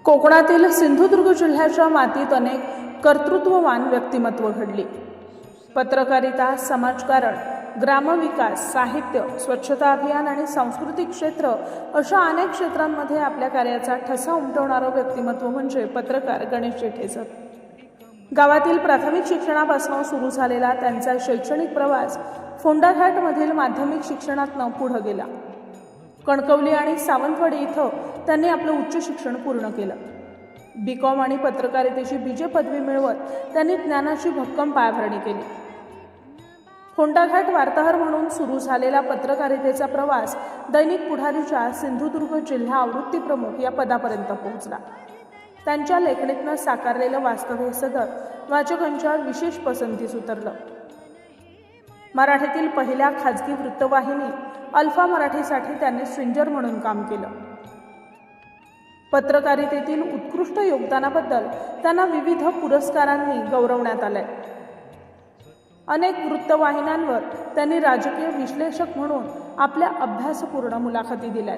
कोकणातील सिंधुदुर्ग जिल्ह्याच्या मातीत अनेक कर्तृत्ववान व्यक्तिमत्व घडली. पत्रकारिता, समाजकारण, ग्रामविकास, साहित्य, स्वच्छता अभियान आणि सांस्कृतिक क्षेत्र अशा अनेक क्षेत्रांमध्ये आपल्या कार्याचा ठसा उमटवणारं व्यक्तिमत्व म्हणजे पत्रकार गणेश जेठे. गावातील प्राथमिक शिक्षणापासून सुरू झालेला त्यांचा शैक्षणिक प्रवास फोंडाघाटमधील माध्यमिक शिक्षणातून पुढे गेला. कणकवली आणि सावंतवाडी इथं त्यांनी आपलं उच्च शिक्षण पूर्ण केलं. B.Com आणि पत्रकारितेची BJ पदवी मिळवत त्यांनी ज्ञानाची भक्कम पायाभरणी केली. फोंडाघाट वार्ताहर म्हणून सुरू झालेला पत्रकारितेचा प्रवास दैनिक पुढारीच्या सिंधुदुर्ग जिल्हा आवृत्ती प्रमुख या पदापर्यंत पोहोचला. त्यांच्या लेखणीतनं साकारलेलं वास्तव सदर वाचकांच्या विशेष पसंतीस उतरलं. मराठीतील पहिल्या खाजगी वृत्तवाहिनी अल्फा मराठीसाठी त्यांनी स्विंजर म्हणून काम केलं. पत्रकारितेतील उत्कृष्ट योगदानाबद्दल त्यांना विविध पुरस्कारांनी गौरवण्यात आलंय. अनेक वृत्तवाहिन्यांवर त्यांनी राजकीय विश्लेषक म्हणून आपल्या अभ्यासपूर्ण मुलाखती दिल्यात.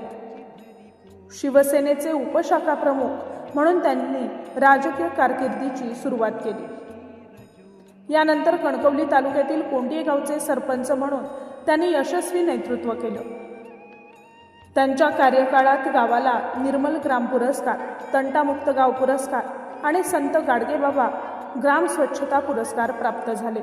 शिवसेनेचे उपशाखा प्रमुख म्हणून त्यांनी राजकीय कारकिर्दीची सुरुवात केली. यानंतर कणकवली तालुक्यातील कोंडिये गावचे सरपंच म्हणून त्यांनी यशस्वी नेतृत्व केलं. त्यांच्या कार्यकाळात गावाला निर्मल ग्राम पुरस्कार, तंटामुक्त गाव पुरस्कार आणि संत गाडगेबाबा ग्राम स्वच्छता पुरस्कार प्राप्त झाले.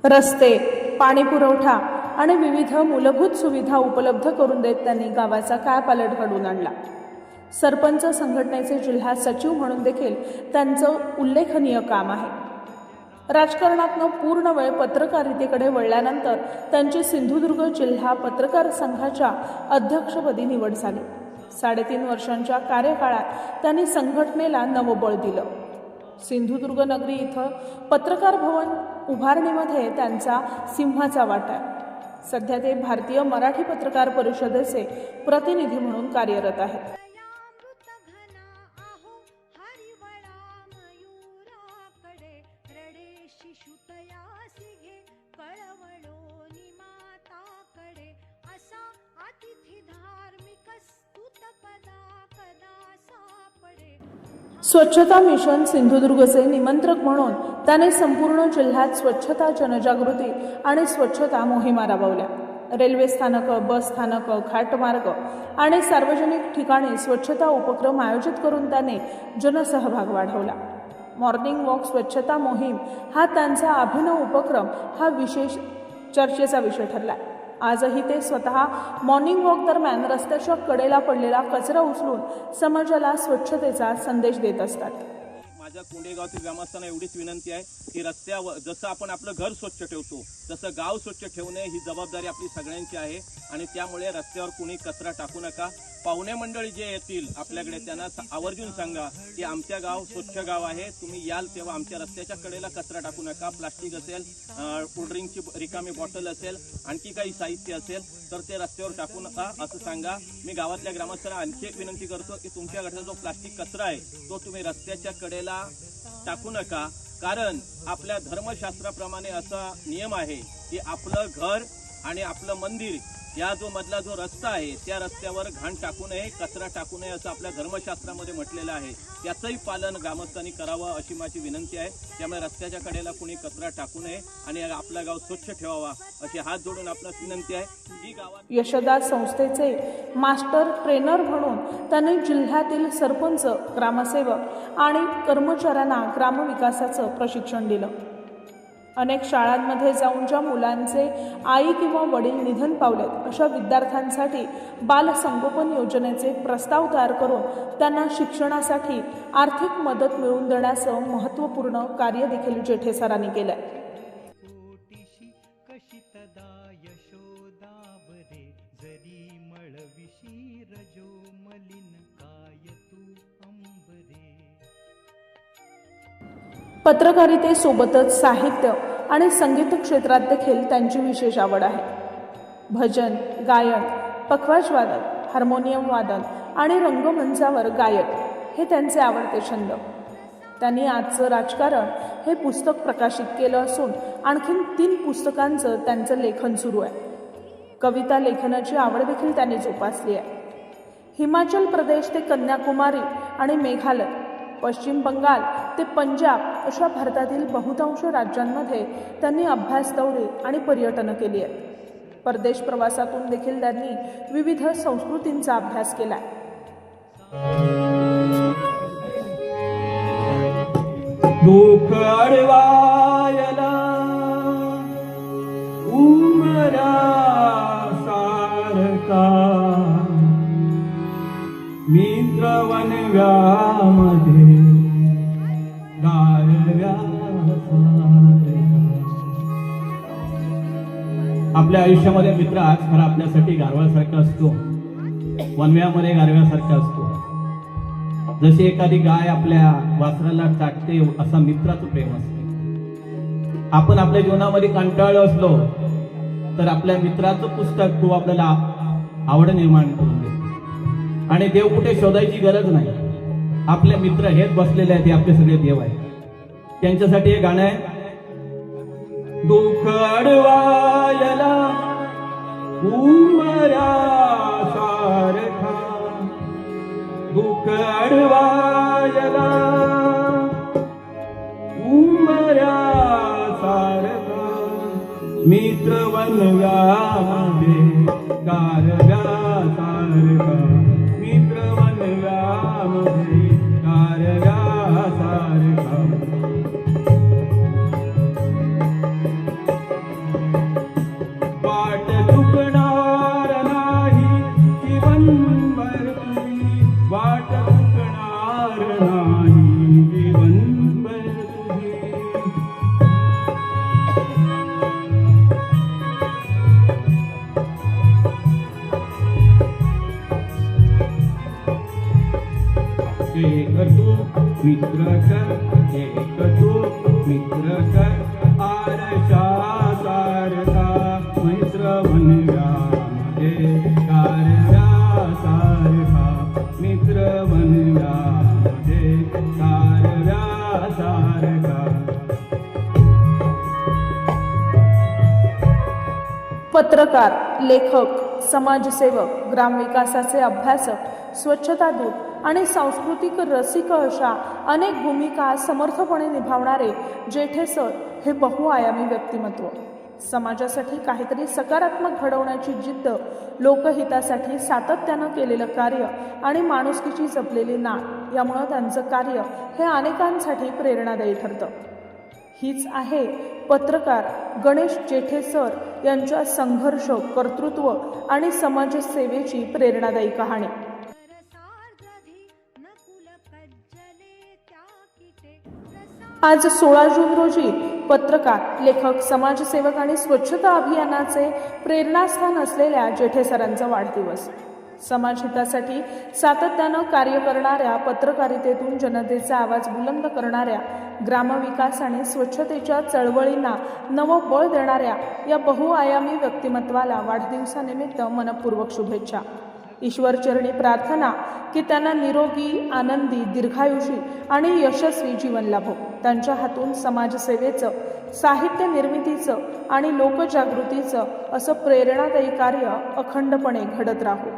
रस्ते, पाणी पुरवठा आणि विविध मूलभूत सुविधा उपलब्ध करून देत त्यांनी गावाचा कायापालट घडवून आणला. सरपंच संघटनेचे जिल्हा सचिव म्हणून देखील त्यांचं उल्लेखनीय काम आहे. राजकारणातनं पूर्ण वेळ पत्रकारितेकडे वळल्यानंतर त्यांची सिंधुदुर्ग जिल्हा पत्रकार संघाच्या अध्यक्षपदी निवड झाली. 3.5 वर्षांच्या कार्यकाळात त्यांनी संघटनेला नवबळ दिलं. सिंधुदुर्ग नगरी इथं पत्रकार भवन उभारणीमध्ये त्यांचा सिंहाचा वाटा आहे. सध्या ते भारतीय मराठी पत्रकार परिषदेचे प्रतिनिधी म्हणून कार्यरत आहेत. स्वच्छता मिशन सिंधुदुर्गचे निमंत्रक म्हणून त्याने संपूर्ण जिल्ह्यात स्वच्छता जनजागृती आणि स्वच्छता मोहिमा राबवल्या. रेल्वे स्थानकं, बस स्थानकं, घाटमार्ग आणि सार्वजनिक ठिकाणी स्वच्छता उपक्रम आयोजित करून त्याने जनसहभाग वाढवला. मॉर्निंग वॉक स्वच्छता मोहीम हा त्यांचा अभिनव उपक्रम हा विशेष चर्चेचा विषय ठरला. आजही ते स्वतः मॉर्निंग वॉक दरम्यान रस्त्याच्या कडेला पडलेला कचरा उचलून समाजाला स्वच्छतेचा संदेश देत असतात. माझ्या कोंडिये गावातील ग्रामस्थांना एवढीच विनंती आहे की रस्त्यावर जसं आपण आपलं घर स्वच्छ ठेवतो तसं गाव स्वच्छ ठेवणे ही जबाबदारी आपली सगळ्यांची आहे आणि त्यामुळे रस्त्यावर कुणी कचरा टाकू नका. पाहुणे मंडळी जे येतील आपल्याकडे त्यांना आवर्जून सांगा की आमच्या गाव स्वच्छ गाव आहे, तुम्ही याल तेव्हा आमच्या रस्त्याच्या कडेला कचरा टाकू नका. प्लास्टिक असेल, कोल्ड्रिंकची रिकामी बॉटल असेल, आणखी काही साहित्य असेल तर ते रस्त्यावर टाकू नका असं सांगा. मी गावातल्या ग्रामस्थांना आणखी एक विनंती करतो की तुमच्याकडचा जो प्लास्टिक कचरा आहे तो तुम्ही रस्त्याच्या कडेला टाकू नका. कारण आपल्या धर्मशास्त्राप्रमाणे असा नियम आहे की आपलं घर आणि आपलं मंदिर या जो मधला जो रस्ता आहे त्या रस्त्यावर घाण टाकू नये, कचरा टाकू नये असं आपल्या धर्मशास्त्रामध्ये म्हटलेलं आहे. त्याचंही पालन ग्रामस्थांनी करावं अशी माझी विनंती आहे. त्यामुळे रस्त्याच्या कडेला कुणी कचरा टाकू नये आणि आपलं गाव स्वच्छ ठेवावा अशी हात जोडून आपणास विनंती आहे. ही गावात यशदा संस्थेचे मास्टर ट्रेनर म्हणून त्यांनी जिल्ह्यातील सरपंच, ग्रामसेवक आणि कर्मचाऱ्यांना ग्रामविकासाचं प्रशिक्षण दिलं. अनेक शाळांमध्ये जाऊन ज्या मुलांचे आई किंवा वडील निधन पावलेत अशा विद्यार्थ्यांसाठी बालसंगोपन योजनेचे प्रस्ताव तयार करून त्यांना शिक्षणासाठी आर्थिक मदत मिळवून देण्याचं महत्त्वपूर्ण कार्य देखील जेठे सरांनी केलंय. पत्रकारितेसोबतच साहित्य आणि संगीत क्षेत्रात देखील त्यांची विशेष आवड आहे. भजन, गायन, पखवाज वादन, हार्मोनियम वादन आणि रंगमंचावर गायन हे त्यांचे आवडते छंद. त्यांनी आजचं राजकारण हे पुस्तक प्रकाशित केलं असून आणखीन 3 पुस्तकांचं त्यांचं लेखन सुरू आहे. कविता लेखनाची आवड देखील त्यांनी जोपासली आहे. हिमाचल प्रदेश ते कन्याकुमारी आणि मेघालय, पश्चिम बंगाल ते पंजाब अशा भारतातील बहुतांश राज्यांमध्ये त्यांनी अभ्यास दौरे आणि पर्यटनं केली आहेत. परदेश प्रवासातून देखील त्यांनी विविध संस्कृतींचा अभ्यास केला. दुःख अडवायला उमरा सारखा मित्र वनव्यामध्ये गारव्या आपल्या आयुष्यामध्ये मित्र आज खरा आपल्यासाठी गारव्यासारखा असतो, वनव्यामध्ये गारव्यासारखा असतो. जशी एखादी गाय आपल्या वासराला चाटते असा मित्राचं प्रेम असते. आपण आपल्या जीवनामध्ये कंटाळलो असलो तर आपल्या मित्राचं पुस्तक खूप आपल्याला आवड निर्माण करून देते. आणि देव कुठे शोधायची गरज नाही, आपले मित्र हेच बसलेले आहेत, हे आपले सगळे देव आहेत. त्यांच्यासाठी हे गाणं आहे. दुःख अडवायला उमरा सारखा, दुःख अडवायला उमरा सारखा मित्र वनव्यामध्ये गारव्या सारखा, मित्र वनव्यामध्ये गारव्या सारखा. वाट चुकणार नाही जीवनभर तुझी, वाट चुकणार नाही जीवनभर तुझी. एक तू मित्र कर, एक तू मित्र कर, आरशा सारखा मित्र वनव्यामध्ये गारव्या सारखा, मित्र वनव्यामध्ये गारव्या सारखा. पत्रकार, लेखक, समाजसेवक, ग्रामविकासाचे अभ्यासक, स्वच्छता दूत आणि सांस्कृतिक रसिक अशा अनेक भूमिका समर्थपणे निभावणारे जेठे सर हे बहुआयामी व्यक्तिमत्व. समाजासाठी काहीतरी सकारात्मक घडवण्याची जिद्द, लोकहितासाठी सातत्यानं केलेलं कार्य आणि माणुसकीची जपलेली नाळ यामुळं त्यांचं कार्य हे अनेकांसाठी प्रेरणादायी ठरतं. हीच आहे पत्रकार गणेश जेठे सर यांच्या संघर्ष, कर्तृत्व आणि समाजसेवेची प्रेरणादायी कहाणी. आज 16 जून रोजी पत्रकार, लेखक, समाजसेवक आणि स्वच्छता अभियानाचे प्रेरणास्थान असलेल्या जेठे सरांचा वाढदिवस. समाजहितासाठी सातत्यानं कार्य करणाऱ्या, पत्रकारितेतून जनतेचा आवाज बुलंद करणाऱ्या, ग्रामविकास आणि स्वच्छतेच्या चळवळींना नवं बळ देणाऱ्या या बहुआयामी व्यक्तिमत्वाला वाढदिवसानिमित्त मनपूर्वक शुभेच्छा. ईश्वरचरणी प्रार्थना की त्यांना निरोगी, आनंदी, दीर्घायुषी आणि यशस्वी जीवन लाभो. त्यांच्या हातून समाजसेवेचं, साहित्य निर्मितीचं आणि लोकजागृतीचं असं प्रेरणादायी कार्य अखंडपणे घडत राहो.